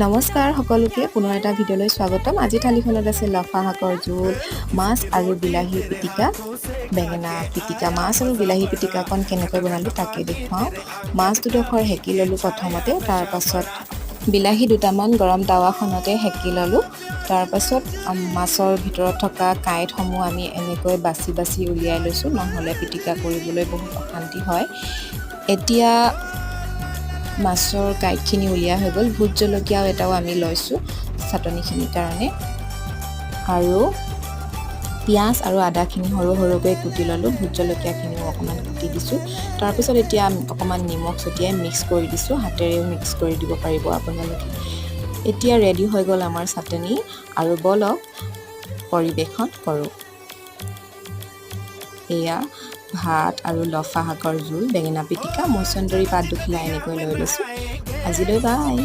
নমস্কাৰ সকলোকে পুনৰ এটা ভিডিঅ'লৈ স্বাগতম। আজি থালিখনত আছে লফা শাকৰ জোল, মাছ আৰু বিলাহী পিটিকা, বেঙেনা পিটিকা। মাছ আৰু বিলাহী পিটিকাকণ কেনেকৈ বনালোঁ তাকে দেখুৱাওঁ। মাছ দুডোখৰ সেকি ল'লোঁ প্ৰথমতে, তাৰপাছত বিলাহী দুটামান গৰম টাৱাখনতে সেকি ল'লোঁ। তাৰপাছত মাছৰ ভিতৰত থকা কাঁইটসমূহ আমি এনেকৈ বাছি বাছি উলিয়াই লৈছোঁ, নহ'লে পিটিকা কৰিবলৈ বহুত অশান্তি হয়। এতিয়া মাছৰ কাঁইটখিনি উলিওৱা হৈ গ'ল। ভোট জলকীয়াও এটাও আমি লৈছোঁ চাটনিখিনিৰ কাৰণে, আৰু পিঁয়াজ আৰু আদাখিনি সৰু সৰুকৈ কুটি ল'লোঁ। ভোট জলকীয়াখিনিও অকণমান কুটি দিছোঁ। তাৰপিছত এতিয়া অকণমান নিমখ ছটিয়াই মিক্স কৰি দিছোঁ, হাতেৰেও মিক্স কৰি দিব পাৰিব আপোনালোকে। এতিয়া ৰেডি হৈ গ'ল আমাৰ চাটনি, আৰু বলক পৰিৱেশন কৰোঁ। এয়া ভাত আৰু লফা শাকৰ জোল, বেঙেনা পিটিকা, মছন্দৰী পাত দুখিলা এনেকৈ লৈ লৈছোঁ। আজিলৈ বাই।